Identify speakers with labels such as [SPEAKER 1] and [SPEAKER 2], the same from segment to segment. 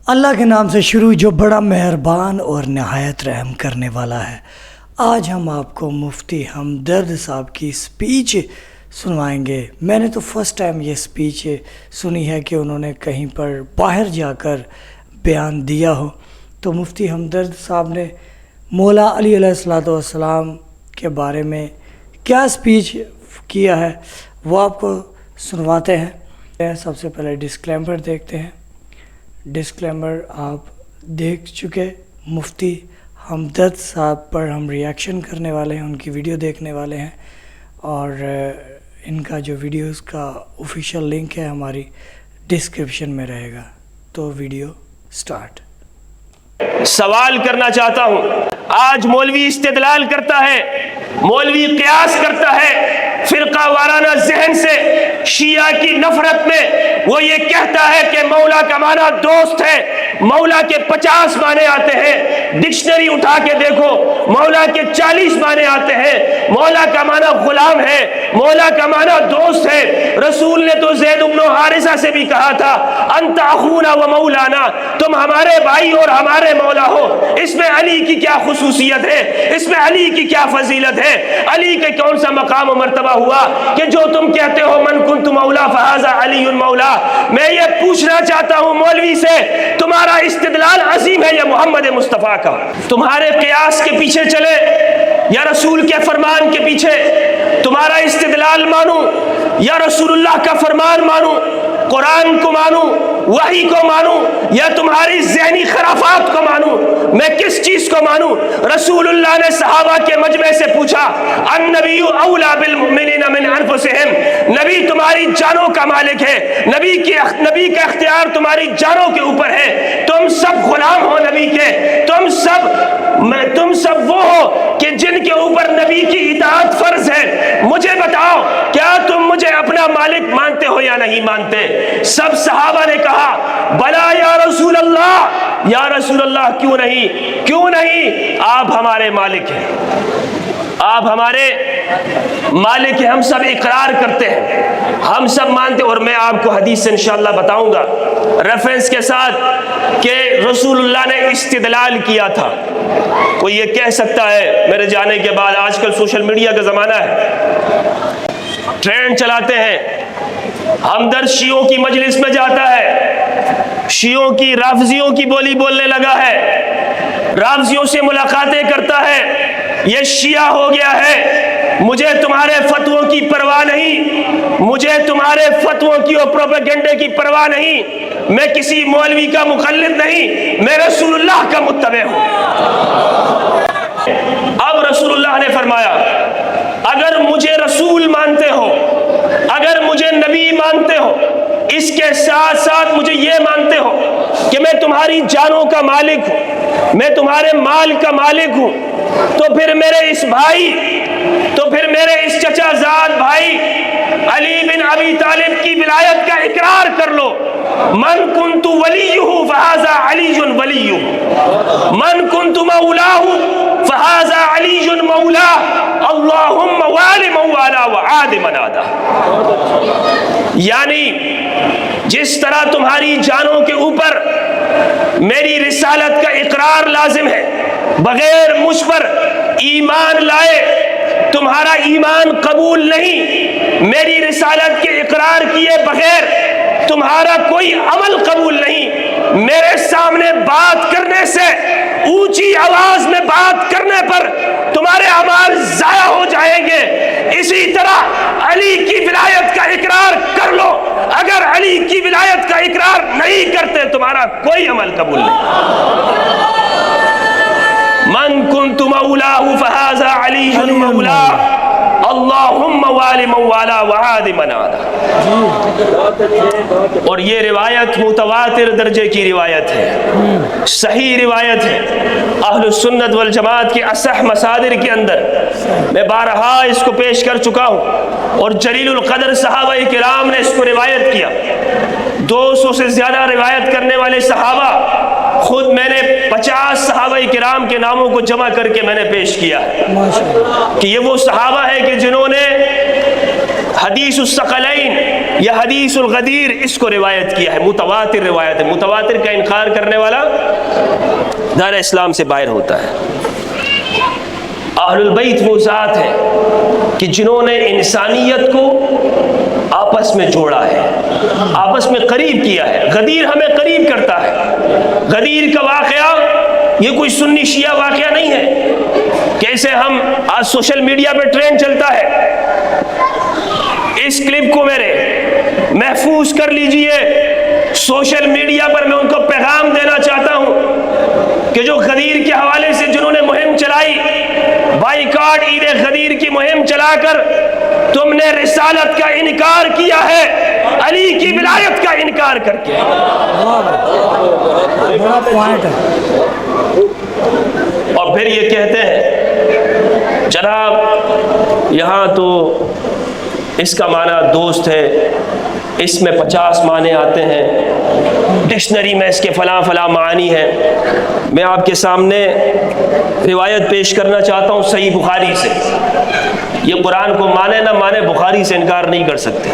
[SPEAKER 1] اللہ کے نام سے شروع جو بڑا مہربان اور نہایت رحم کرنے والا ہے۔ آج ہم آپ کو مفتی ہمدرد صاحب کی سپیچ سنوائیں گے۔ میں نے تو فرسٹ ٹائم یہ سپیچ سنی ہے کہ انہوں نے کہیں پر باہر جا کر بیان دیا ہو۔ تو مفتی ہمدرد صاحب نے مولا علی علیہ السلام کے بارے میں کیا سپیچ کیا ہے وہ آپ کو سنواتے ہیں۔ سب سے پہلے ڈسکلیمر دیکھتے ہیں۔ ڈسکلیمر آپ دیکھ چکے۔ مفتی ہمدرد صاحب پر ہم ریاکشن کرنے والے ہیں، ان کی ویڈیو دیکھنے والے ہیں، اور ان کا جو ویڈیوز کا آفیشیل لنک ہے ہماری ڈسکرپشن میں رہے گا۔ تو ویڈیو سٹارٹ۔
[SPEAKER 2] سوال کرنا چاہتا ہوں، آج مولوی استدلال کرتا ہے، مولوی قیاس کرتا ہے فرقہ وارانہ ذہن سے، شیعہ کی نفرت میں وہ یہ کہتا ہے کہ مولا کا معنی دوست ہے۔ مولا کے 50 معنی آتے ہیں، ڈکشنری اٹھا کے دیکھو، مولا کے 40 معنی آتے ہیں۔ مولا کا معنی غلام ہے، مولا کا معنی دوست ہے۔ رسول نے تو زید بن حارثہ سے بھی کہا تھا، انت اخونا و مولانا، تم ہمارے بھائی اور ہمارے مولا ہو۔ اس میں علی کی کیا خصوصیت ہے؟ اس میں علی کی کیا فضیلت ہے؟ علی کے کون سا مقام و مرتبہ ہوا کہ جو تم کہتے ہو من کنت مولا فہذا علی مولا؟ میں یہ پوچھنا چاہتا ہوں مولوی سے، تمہارا استدلال عظیم ہے یا محمد مصطفیٰ کا؟ تمہارے قیاس کے پیچھے چلے یا رسول کے فرمان کے پیچھے؟ تمہارا استدلال مانوں یا رسول اللہ کا فرمان مانوں، قرآن کو مانوں، وحی کو مانوں، یا تمہاری ذہنی خرافات کو مانوں؟ میں کس چیز کو مانوں؟ رسول اللہ نے صحابہ کے مجمع سے پوچھا، النبی اولا بالمؤمنین من انفسہم، نبی تمہاری جانوں کا مالک ہے، نبی کا اختیار تمہاری جانوں کے اوپر ہے۔ تم سب غلام ہو نبی کے، تم سب وہ ہو کہ جن کے اوپر نبی کی اطاعت فرض ہے۔ مجھے بتاؤ، کیا تم مجھے اپنا مالک مانتے ہو یا نہیں مانتے؟ سب صحابہ نے کہا بلا یا رسول اللہ، یا رسول اللہ کیوں نہیں، کیوں نہیں، آپ ہمارے مالک ہیں، آپ ہمارے مالک ہیں، ہم سب اقرار کرتے ہیں، ہم سب مانتے ہیں۔ اور میں آپ کو حدیث سے انشاءاللہ بتاؤں گا ریفرنس کے ساتھ کہ رسول اللہ نے استدلال کیا تھا۔ کوئی یہ کہہ سکتا ہے میرے جانے کے بعد، آج کل سوشل میڈیا کا زمانہ ہے، ٹرینڈ چلاتے ہیں، ہمدرد شیعوں کی مجلس میں جاتا ہے، شیعوں کی رافضیوں کی بولی بولنے لگا ہے، رافضیوں سے ملاقاتیں کرتا ہے، یہ شیعہ ہو گیا ہے، مجھے تمہارے فتووں کی پرواہ نہیں، مجھے تمہارے فتووں کی اور پروپیگنڈے کی پرواہ نہیں، میں کسی مولوی کا مقلد نہیں، میں رسول اللہ کا متبع ہوں۔ اب رسول اللہ نے فرمایا، اگر مجھے رسول مانتے ہو، اگر مجھے نبی مانتے ہو، اس کے ساتھ ساتھ مجھے یہ مانتے ہو کہ میں تمہاری جانوں کا مالک ہوں، میں تمہارے مال کا مالک ہوں، تو پھر میرے اس بھائی، تو پھر میرے اس چچا زاد بھائی علی بن ابی طالب کی ولایت کا اقرار کر لو۔ من کنت ولیہ فہذا علی ولیہ، من کنت مولاہ فہذا علی مولا، اللہم والی من والا وعاد من عادا۔ یعنی جس طرح تمہاری جانوں کے اوپر میری رسالت کا اقرار لازم ہے، بغیر مجھ پر ایمان لائے تمہارا ایمان قبول نہیں، میری رسالت کے اقرار کیے بغیر تمہارا کوئی عمل قبول نہیں، میرے سامنے بات کرنے سے، اونچی آواز میں بات کرنے پر تمہارے اعمال ضائع ہو جائیں گے۔ اسی طرح علی کی ولایت کا اقرار کر لو، اگر علی کی ولایت کا اقرار نہیں کرتے تمہارا کوئی عمل قبول نہیں۔ من کنت مولاہ فہذا علی مولا، اللہم والی من والا وعاد من عادا۔ اور یہ روایت متواتر درجے کی روایت ہے، صحیح روایت ہے، اہل السنت والجماعت کی اصح مصادر کے اندر میں بارہا اس کو پیش کر چکا ہوں، اور جلیل القدر صحابہ کرام نے اس کو روایت کیا۔ 200 سے زیادہ روایت کرنے والے صحابہ، خود میں نے 50 صحابہ کرام کے ناموں کو جمع کر کے میں نے پیش کیا ہے کہ یہ وہ صحابہ ہیں کہ جنہوں نے حدیث الثقلین یہ حدیث الغدیر اس کو روایت کیا ہے، متواتر روایت ہے. متواتر کا انکار کرنے والا دائرہ اسلام سے باہر ہوتا ہے. اہل البیت وہ ذات ہے کہ جنہوں نے انسانیت کو آپس میں جوڑا ہے، آپس میں قریب کیا ہے. غدیر ہمیں قریب کرتا ہے. غدیر کا واقعہ یہ کوئی سنی شیعہ واقعہ نہیں ہے. کیسے ہم آج سوشل میڈیا پہ ٹرینڈ چلتا ہے، اس کلپ کو میرے محفوظ کر لیجئے. سوشل میڈیا پر میں ان کو پیغام دینا چاہتا ہوں کہ جو غدیر کے حوالے سے جنہوں نے مہم چلائی، بائیکاٹ عید غدیر کی مہم چلا کر تم نے رسالت کا انکار کیا ہے، علی کی ولایت کا انکار کر کے.
[SPEAKER 1] بڑا پوائنٹ ہے.
[SPEAKER 2] اور پھر یہ کہتے ہیں جناب یہاں تو اس کا معنی دوست ہے، اس میں 50 معنی آتے ہیں، ڈکشنری میں اس کے فلاں فلاں معنی ہیں. میں آپ کے سامنے روایت پیش کرنا چاہتا ہوں صحیح بخاری سے. یہ قرآن کو مانے نہ مانے، بخاری سے انکار نہیں کر سکتے.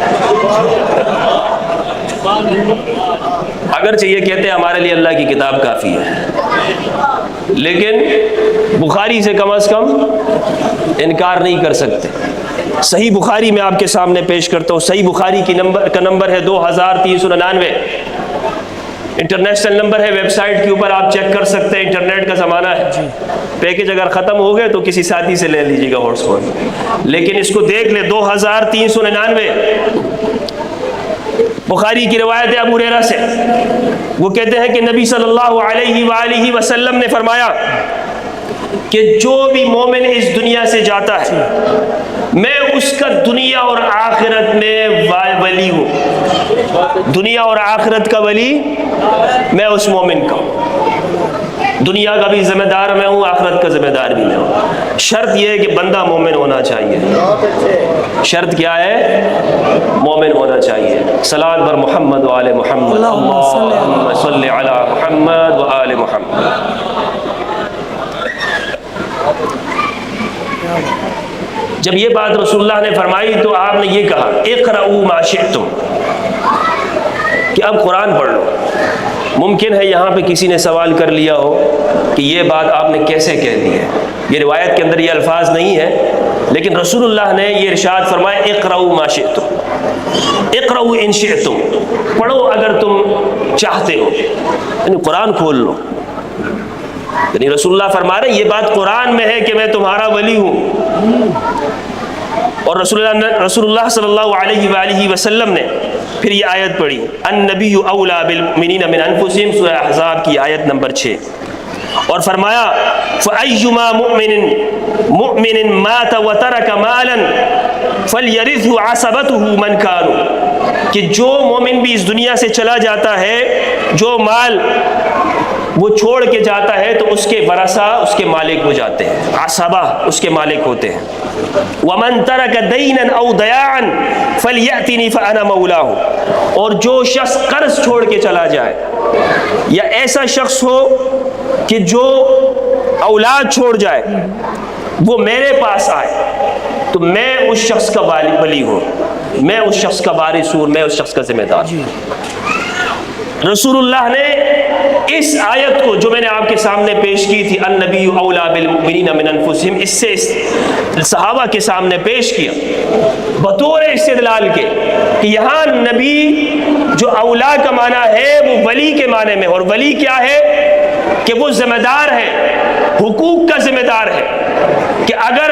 [SPEAKER 2] اگرچہ یہ کہتے ہیں ہمارے لیے اللہ کی کتاب کافی ہے، لیکن بخاری سے کم از کم انکار نہیں کر سکتے. صحیح بخاری میں آپ کے سامنے پیش کرتا ہوں. صحیح بخاری کی کا نمبر ہے 2399. انٹرنیشنل نمبر ہے، ویب سائٹ کے اوپر آپ چیک کر سکتے ہیں. انٹرنیٹ کا زمانہ ہے، پیکج اگر ختم ہو گئے تو کسی ساتھی سے لے لیجیے گا ہاٹ اسپاٹ، لیکن اس کو دیکھ لیں. 2399 بخاری کی روایت ہے ابو ہریرہ سے. وہ کہتے ہیں کہ نبی صلی اللہ علیہ وآلہ وسلم نے فرمایا کہ جو بھی مومن اس دنیا سے جاتا ہے میں اس کا دنیا اور آخرت میں ولی ہوں. دنیا اور آخرت کا ولی میں اس مومن کا ہوں. دنیا کا بھی ذمہ دار میں ہوں، آخرت کا ذمہ دار بھی میں ہوں. شرط یہ ہے کہ بندہ مومن ہونا چاہیے. شرط کیا ہے؟ مومن ہونا چاہیے. صلوات بر محمد و آل محمد، اللہم صلی علی محمد و آل محمد. جب یہ بات رسول اللہ نے فرمائی تو آپ نے یہ کہا اقرؤوا ما شئتم، کہ اب قرآن پڑھ لو. ممکن ہے یہاں پہ کسی نے سوال کر لیا ہو کہ یہ بات آپ نے کیسے کہہ دی ہے. یہ روایت کے اندر یہ الفاظ نہیں ہے، لیکن رسول اللہ نے یہ ارشاد فرمایا اقرؤوا ما شئتم، اقرؤوا ان شئتم، پڑھو اگر تم چاہتے ہو. یعنی قرآن کھول لو. یعنی رسول اللہ فرما رہے ہیں یہ بات قرآن میں ہے کہ میں تمہارا ولی ہوں. اور رسول اللہ صلی اللہ علیہ وآلہ وسلم نے پھر یہ آیت پڑھی النبی اولا بالمؤمنین من انفسہم، سورہ احزاب کی آیت نمبر 6، اور فرمایا فأیما مؤمن مات وترک مالا فلیرثه عصبته من کانوا، کہ جو مومن بھی اس دنیا سے چلا جاتا ہے جو مال وہ چھوڑ کے جاتا ہے تو اس کے ورثہ اس کے مالک ہو جاتے ہیں، عصبہ اس کے مالک ہوتے ہیں. وَمَن تَرَكَ دَيْنًا أَوْ دَيَاعًا فَلْيَأْتِنِي فَأَنَا مَوْلَاهُ، اور جو شخص قرض چھوڑ کے چلا جائے یا ایسا شخص ہو کہ جو اولاد چھوڑ جائے وہ میرے پاس آئے تو میں اس شخص کا ولی ہوں، میں اس شخص کا وارث ہوں، میں اس شخص کا ذمہ دار ہوں. رسول اللہ نے اس آیت کو جو میں نے آپ کے سامنے پیش کی تھی النبی اولا بالمؤمنین من انفسہم، اس سے صحابہ کے سامنے پیش کیا بطور استدلال کے کہ یہاں نبی جو اولا کا معنی ہے وہ ولی کے معنی میں، اور ولی کیا ہے کہ وہ ذمہ دار ہے، حقوق کا ذمہ دار ہے. کہ اگر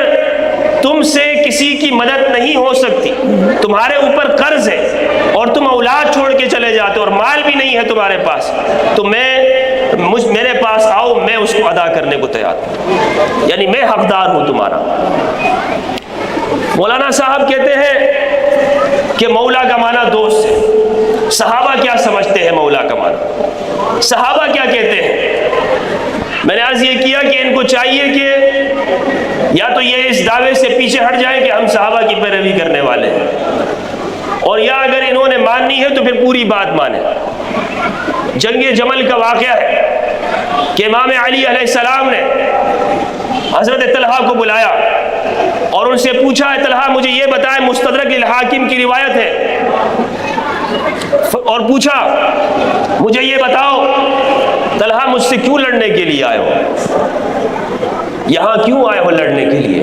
[SPEAKER 2] تم سے کسی کی مدد نہیں ہو سکتی، تمہارے اوپر قرض ہے اور تم اولاد چھوڑ کے چلے جاتے اور مال بھی نہیں ہے تمہارے پاس، تو میرے پاس آؤ، میں اس کو ادا کرنے کو تیار ہوں، یعنی میں حقدار ہوں تمہارا. مولانا صاحب کہتے ہیں کہ مولا کا معنی دوست ہے. صحابہ کیا سمجھتے ہیں مولا کا معنی؟ صحابہ کیا کہتے ہیں؟ میں نے آج یہ کیا کہ ان کو چاہیے کہ یا تو یہ اس دعوے سے پیچھے ہٹ جائیں کہ ہم صحابہ کی پیروی کرنے والے ہیں، اور یا اگر انہوں نے ماننی ہے تو پھر پوری بات مانیں. جنگ جمل کا واقعہ ہے کہ امام علی علیہ السلام نے حضرت طلحہ کو بلایا اور ان سے پوچھا، طلحہ مجھے یہ بتائیں، مستدرک الحاکم کی روایت ہے اور پوچھا مجھے یہ بتاؤ طلحہ مجھ سے کیوں لڑنے کے لیے آئے ہو، یہاں کیوں آئے ہو لڑنے کے لیے؟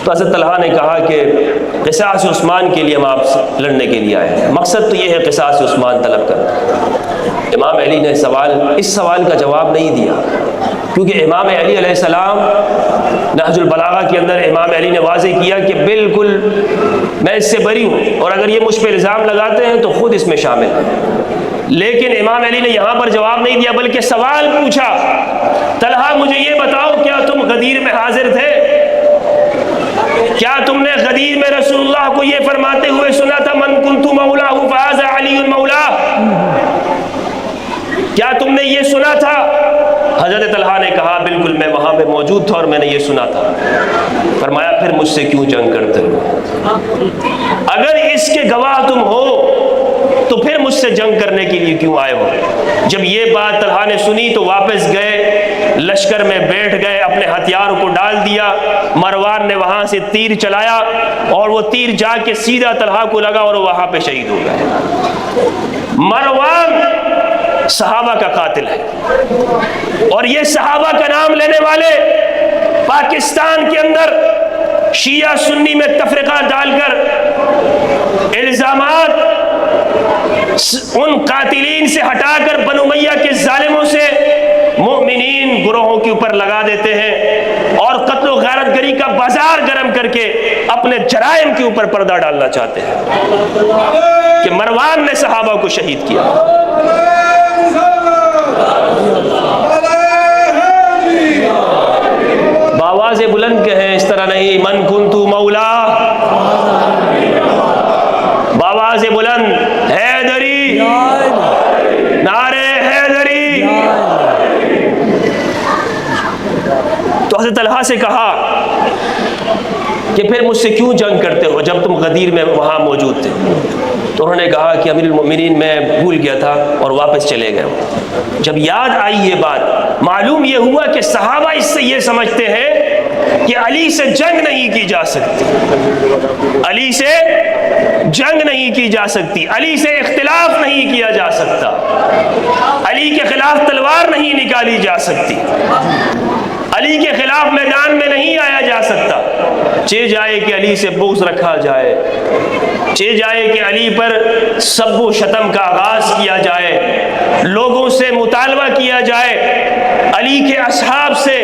[SPEAKER 2] تو حضرت طلحہ نے کہا کہ قصاص عثمان کے لیے ہم آپ سے لڑنے کے لیے آئے ہیں، مقصد تو یہ ہے قصاص عثمان طلب کرنا۔ امام علی نے اس سوال کا جواب نہیں دیا، کیونکہ امام علی علیہ السلام نہج البلاغہ کے اندر امام علی نے واضح کیا کہ بالکل میں اس سے بری ہوں، اور اگر یہ مجھ پہ الزام لگاتے ہیں تو خود اس میں شامل ہیں۔ لیکن امام علی نے یہاں پر جواب نہیں دیا، بلکہ سوال پوچھا، طلحہ مجھے یہ بتاؤ کیا تم غدیر میں حاضر تھے؟ کیا تم نے غدیر میں رسول اللہ کو یہ فرماتے ہوئے سنا تھا من کنت مولا فہذا علی مولا؟ کیا تم نے یہ سنا تھا؟ حضرت طلحہ نے کہا بالکل میں وہاں پہ موجود تھا اور میں نے یہ سنا تھا۔ فرمایا پھر مجھ سے کیوں جنگ کرتے ہو؟ اگر اس کے گواہ تم ہو تو پھر مجھ سے جنگ کرنے کے لیے کیوں آئے ہو؟ جب یہ بات طلحہ نے سنی تو واپس گئے، لشکر میں بیٹھ گئے، اپنے ہتھیاروں کو ڈال دیا۔ مروان نے وہاں سے تیر چلایا اور وہ تیر جا کے سیدھا طلحہ کو لگا اور وہاں پہ شہید ہو گئے۔ مروان صحابہ کا قاتل ہے، اور یہ صحابہ کا نام لینے والے پاکستان کے اندر شیعہ سنی میں تفرقہ ڈال کر الزامات ان قاتلین سے ہٹا کر بنو امیہ کے ظالموں سے مومنین گروہوں کے اوپر لگا دیتے ہیں، اور قتل و غارت گری کا بازار گرم کر کے اپنے جرائم کے اوپر پردہ ڈالنا چاہتے ہیں کہ مروان نے صحابہ کو شہید کیا۔ بآواز بلند کہیں، اس طرح نہیں، من کنت مولا، بآواز بلند، حیدری، نعرے حیدری۔ تو حضرت طلحہ سے کہا کہ پھر مجھ سے کیوں جنگ کرتے ہو جب تم غدیر میں وہاں موجود تھے؟ تو انہوں نے کہا کہ امیر المومنین میں بھول گیا تھا اور واپس چلے گئے۔ جب یاد آئی یہ بات، معلوم یہ ہوا کہ صحابہ اس سے یہ سمجھتے ہیں کہ علی سے جنگ نہیں کی جا سکتی، علی سے جنگ نہیں کی جا سکتی، علی سے اختلاف نہیں کیا جا سکتا، علی کے خلاف تلوار نہیں نکالی جا سکتی، علی کے خلاف میدان میں نہیں آیا جا سکتا، چاہے جائے کہ علی سے بغض رکھا جائے، چاہے جائے کہ علی پر سب و شتم کا آغاز کیا جائے، لوگوں سے مطالبہ کیا جائے، علی کے اصحاب سے،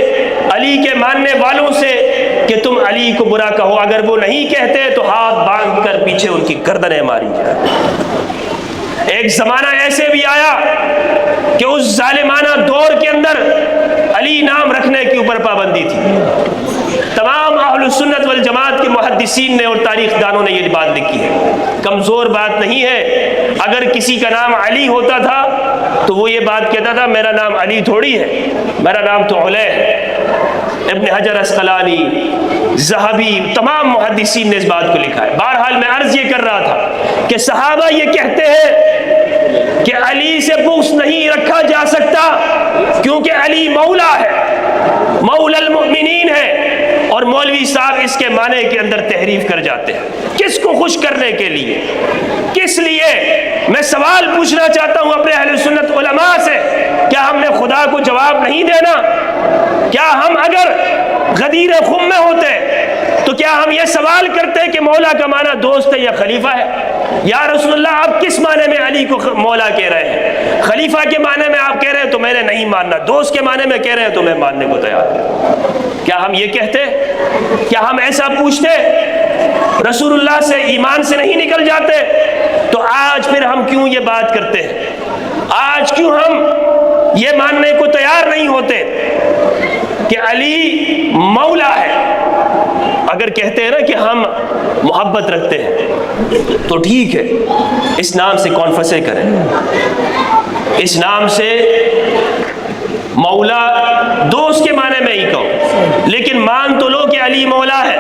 [SPEAKER 2] علی کے ماننے والوں سے کہ تم علی کو برا کہو، اگر وہ نہیں کہتے تو ہاتھ باندھ کر پیچھے ان کی گردنیں ماری جائے۔ ایک زمانہ ایسے بھی آیا کہ اس ظالمانہ دور کے اندر علی نام رکھنے کے اوپر پابندی تھی۔ تمام اہل السنت والجماعت کے محدثین نے اور تاریخ دانوں نے یہ بات لکھی ہے، کمزور بات نہیں ہے۔ اگر کسی کا نام علی ہوتا تھا تو وہ یہ بات کہتا تھا میرا نام علی تھوڑی ہے، میرا نام تو علیہ ہے۔ ابن حجر عسقلانی، ذہبی، تمام محدثین نے اس بات کو لکھا ہے۔ بہرحال میں عرض یہ کر رہا تھا کہ صحابہ یہ کہتے ہیں کہ علی سے بغض نہیں رکھا جا سکتا کیونکہ علی مولا ہے، مولا المؤمنین ہے، اور مولوی صاحب اس کے معنی کے اندر تحریف کر جاتے ہیں۔ کس کو خوش کرنے کے لیے؟ کس لیے؟ میں سوال پوچھنا چاہتا ہوں اپنے اہل سنت علماء سے، کیا ہم نے خدا کو جواب نہیں دینا؟ کیا ہم اگر غدیر خم میں ہوتے تو کیا ہم یہ سوال کرتے کہ مولا کا معنی دوست ہے یا خلیفہ ہے؟ یا رسول اللہ آپ کس معنی میں علی کو مولا کہہ رہے ہیں؟ خلیفہ کے معنی میں آپ کہہ رہے ہیں تو میں نے نہیں ماننا، دوست کے معنی میں کہہ رہے ہیں تو میں ماننے کو تیار ہوں۔ کیا ہم یہ کہتے؟ کیا ہم ایسا پوچھتے؟ رسول اللہ سے ایمان سے نہیں نکل جاتے؟ تو آج پھر ہم کیوں یہ بات کرتے ہیں؟ آج کیوں ہم یہ ماننے کو تیار نہیں ہوتے کہ علی مولا ہے؟ اگر کہتے ہیں نا کہ ہم محبت رکھتے ہیں تو ٹھیک ہے، اس نام سے کانفرنسیں کریں، اس نام سے مولا دوست کے معنی میں ہی کہو، لیکن مان تو لو کہ علی مولا ہے۔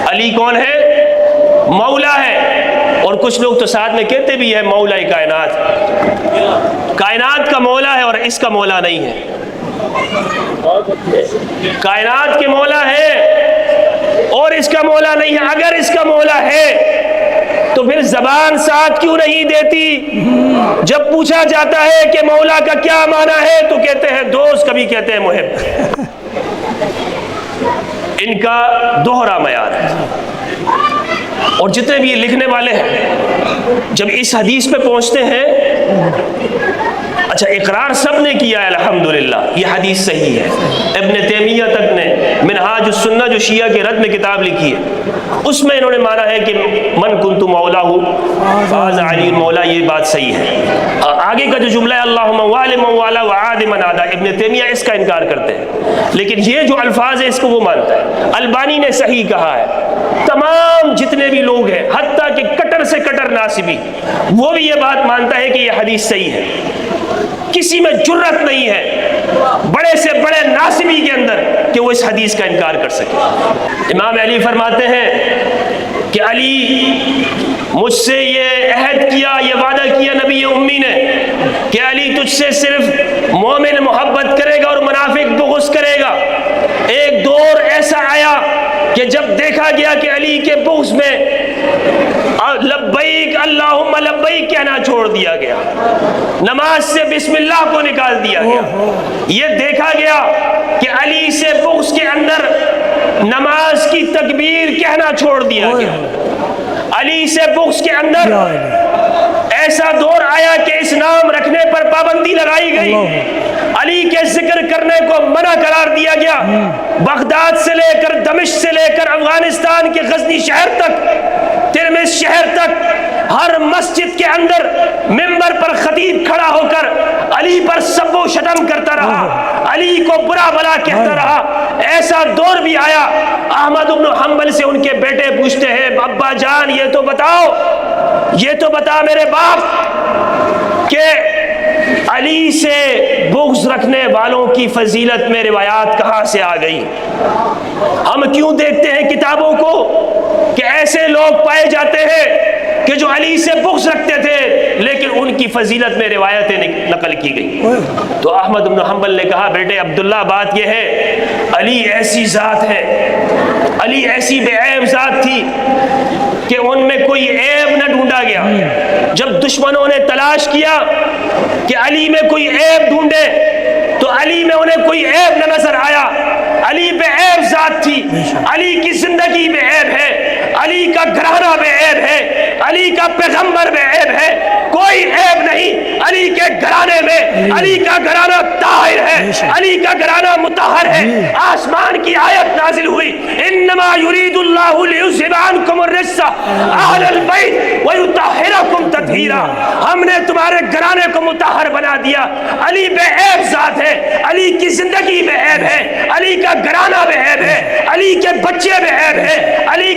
[SPEAKER 2] علی کون ہے؟ مولا ہے۔ اور کچھ لوگ تو ساتھ میں کہتے بھی ہیں مولا کائنات، کائنات کا مولا ہے اور اس کا مولا نہیں ہے۔ کائنات کے مولا ہے اور اس کا مولا نہیں ہے۔ اگر اس کا مولا ہے تو پھر زبان ساتھ کیوں نہیں دیتی؟ جب پوچھا جاتا ہے کہ مولا کا کیا معنی ہے تو کہتے ہیں دوست، کبھی کہتے ہیں محب۔ ان کا دوہرا معیار ہے۔ اور جتنے بھی یہ لکھنے والے ہیں جب اس حدیث پہ پہنچتے ہیں، اچھا اقرار سب نے کیا ہے الحمدللہ یہ حدیث صحیح ہے، ابن تیمیہ تک نے منہاج السنہ جو شیعہ کے رد میں کتاب لکھی ہے اس میں انہوں نے مانا ہے کہ من کنت مولا فاز علی مولا، یہ بات صحیح ہے۔ آگے کا جو جملہ ہے اللہم وال من والا وعاد من عادا، ابن تیمیہ اس کا انکار کرتے ہیں، لیکن یہ جو الفاظ ہے اس کو وہ مانتا ہے۔ البانی نے صحیح کہا ہے، تمام جتنے بھی لوگ ہیں حتیٰ کہ کٹر سے کٹر ناصبی وہ بھی یہ بات مانتا ہے کہ یہ حدیث صحیح ہے۔ کسی میں جرت نہیں ہے بڑے سے بڑے ناصبی کے اندر کہ وہ اس حدیث کا انکار کر سکے۔ امام علی فرماتے ہیں کہ علی مجھ سے یہ عہد کیا، یہ وعدہ کیا نبی امی نے کہ علی تجھ سے صرف مومن محبت کرے گا اور منافق بغض کرے گا۔ ایک دور ایسا آیا کہ جب دیکھا گیا کہ علی کے بغض میں لبیک اللہم لبیک کہنا چھوڑ دیا گیا، نماز سے بسم اللہ کو نکال دیا گیا۔ یہ دیکھا گیا کہ علی سے بغض کے اندر نماز کی تکبیر کہنا چھوڑ دیا گیا۔ علی سے بغض کے اندر ایسا دور آیا کہ اس نام رکھنے پر پابندی لگائی گئی، علی کے ذکر کرنے کو منع قرار دیا گیا۔ بغداد سے لے کر دمشق سے لے کر افغانستان کے غزنی شہر تک، ترمذ شہر تک، ہر مسجد کے اندر منبر پر خطیب کھڑا ہو کر علی پر سب و شتم کرتا رہا، علی کو برا بلا کہتا رہا۔ ایسا دور بھی آیا، احمد بن حنبل سے ان کے بیٹے پوچھتے ہیں ابا جان یہ تو بتاؤ، یہ تو بتا میرے باپ کہ علی سے بغض رکھنے والوں کی فضیلت میں روایات کہاں سے آ گئی؟ ہم کیوں دیکھتے ہیں کتابوں کو کہ ایسے لوگ پائے جاتے ہیں کہ جو علی سے بغض رکھتے تھے لیکن ان کی فضیلت میں روایتیں نقل کی گئی؟ تو احمد بن حنبل نے کہا بیٹے عبداللہ بات یہ ہے علی ایسی ذات ہے، علی ایسی بے عیب ذات تھی کہ ان میں کوئی عیب نہ ڈھونڈا گیا۔ جب دشمنوں نے تلاش کیا کہ علی میں کوئی عیب ڈھونڈے تو علی میں انہیں کوئی عیب نہ نظر آیا۔ علی بے عیب ذات تھی، علی کی زندگی بے عیب ہے، علی کا گھرانہ بے عیب ہے، علی کا پیغمبر بے عیب ہے، کوئی عیب نہیں علی کے گھرانے میں۔ علی کا گھرانہ طاہر ہے، علی کا گھرانہ مطہر ہے۔ آسمان کی آیت نازل ہوئی انما یرید اللہ لیذھب عنکم الرجس اہل البیت ویطہرکم تطہیرا، ہم نے تمہارے گھرانے کو مطہر بنا دیا۔ علی بے عیب ذات ہے، علی کی زندگی بے عیب ہے، علی کا گھرانہ بے عیب ہے، علی کے بچے بے عیب ہے، علی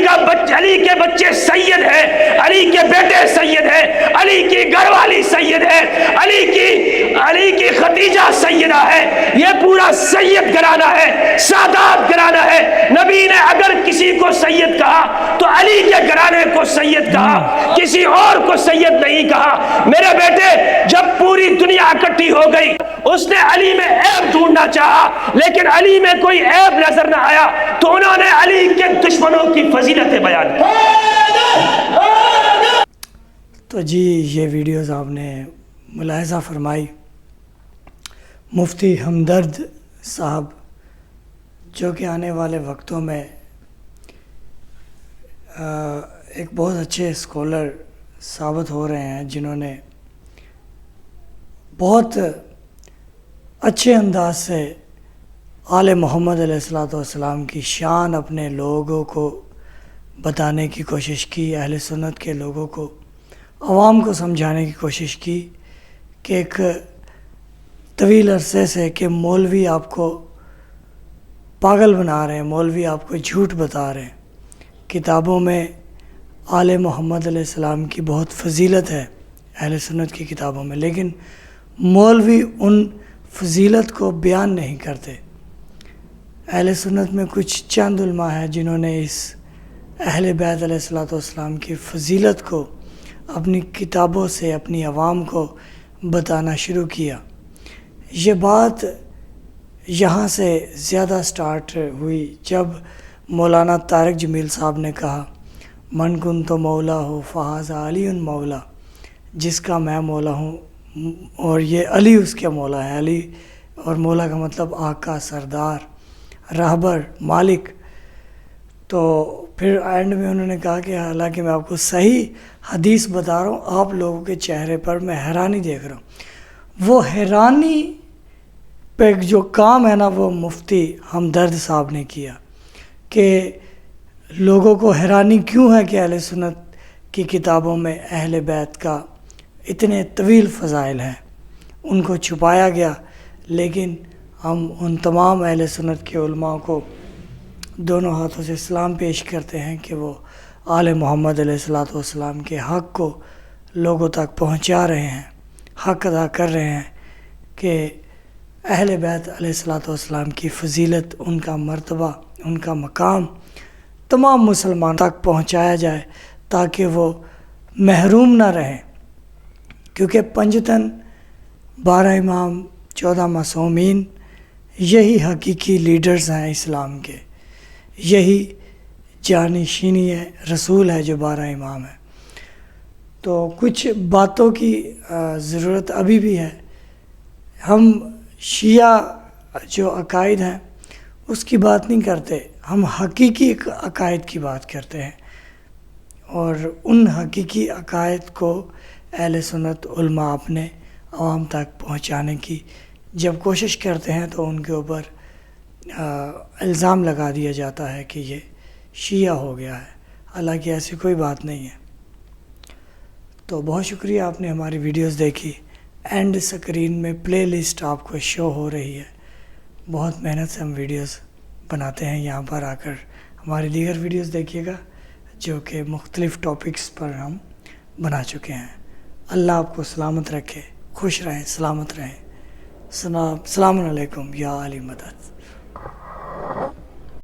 [SPEAKER 2] کے بچے سید ہیں، علی کے بیٹے سید ہیں، علی کی گھر والی سید ہے، علی کی خدیجہ سیدہ ہے۔ یہ پورا سید گھرانہ ہے، سادات گھرانہ ہے۔ نبی نے اگر کسی کو سید کہا تو علی کے گھرانے کو سید کہا، کسی اور کو سید نہیں کہا۔ میرے بیٹے جب پوری دنیا اکٹھی ہو گئی اس نے علی میں عیب ڈھونڈنا چاہا لیکن علی میں کوئی عیب نظر نہ آیا تو انہوں نے علی کے دشمنوں کی فضیلتیں بیان کی۔
[SPEAKER 1] تو جی یہ ویڈیوز آپ نے ملاحظہ فرمائی، مفتی ہمدرد صاحب جو کہ آنے والے وقتوں میں ایک بہت اچھے اسکالر ثابت ہو رہے ہیں، جنہوں نے بہت اچھے انداز سے آل محمد علیہ الصلوۃ والسلام کی شان اپنے لوگوں کو بتانے کی کوشش کی، اہل سنت کے لوگوں کو، عوام کو سمجھانے کی کوشش کی کہ ایک طویل عرصے سے کہ مولوی آپ کو پاگل بنا رہے ہیں، مولوی آپ کو جھوٹ بتا رہے ہیں۔ کتابوں میں آل محمد علیہ السلام کی بہت فضیلت ہے اہل سنت کی کتابوں میں، لیکن مولوی ان فضیلت کو بیان نہیں کرتے۔ اہل سنت میں کچھ چند علماء ہیں جنہوں نے اس اہل بیت علیہ الصلوۃ والسلام کی فضیلت کو اپنی کتابوں سے اپنی عوام کو بتانا شروع کیا۔ یہ بات یہاں سے زیادہ سٹارٹ ہوئی جب مولانا طارق جمیل صاحب نے کہا من کن تو مولا ہو فہذا علی مولا، جس کا میں مولا ہوں اور یہ علی اس کے مولا ہے۔ علی اور مولا کا مطلب آقا، سردار، رہبر، مالک۔ تو پھر اینڈ میں انہوں نے کہا کہ حالانکہ میں آپ کو صحیح حدیث بتا رہا ہوں، آپ لوگوں کے چہرے پر میں حیرانی دیکھ رہا ہوں۔ وہ حیرانی پہ جو کام ہے نا، وہ مفتی ہمدرد صاحب نے کیا کہ لوگوں کو حیرانی کیوں ہے کہ اہل سنت کی کتابوں میں اہل بیت کا اتنے طویل فضائل ہیں، ان کو چھپایا گیا۔ لیکن ہم ان تمام اہل سنت کے علماء کو دونوں ہاتھوں سے سلام پیش کرتے ہیں کہ وہ آل محمد علیہ الصلوۃ والسلام کے حق کو لوگوں تک پہنچا رہے ہیں، حق ادا کر رہے ہیں کہ اہل بیت علیہ الصلوۃ والسلام کی فضیلت، ان کا مرتبہ، ان کا مقام تمام مسلمان تک پہنچایا جائے تاکہ وہ محروم نہ رہیں، کیونکہ پنجتن 12 امام 14 معصومین یہی حقیقی لیڈرز ہیں اسلام کے، یہی جانشینی ہے رسول ہے جو 12 امام ہیں۔ تو کچھ باتوں کی ضرورت ابھی بھی ہے۔ ہم شیعہ جو عقائد ہیں اس کی بات نہیں کرتے، ہم حقیقی عقائد کی بات کرتے ہیں، اور ان حقیقی عقائد کو اہل سنت علماء اپنے عوام تک پہنچانے کی جب کوشش کرتے ہیں تو ان کے اوپر الزام لگا دیا جاتا ہے کہ یہ شیعہ ہو گیا ہے، حالانکہ ایسی کوئی بات نہیں ہے۔ تو بہت شکریہ، آپ نے ہماری ویڈیوز دیکھی۔ اینڈ سکرین میں پلے لسٹ آپ کو شو ہو رہی ہے۔ بہت محنت سے ہم ویڈیوز بناتے ہیں، یہاں پر آ کر ہماری دیگر ویڈیوز دیکھیے گا جو کہ مختلف ٹاپکس پر ہم بنا چکے ہیں۔ اللہ آپ کو سلامت رکھے، خوش رہیں، سلامت رہیں۔ السلام علیکم یا علی مدد۔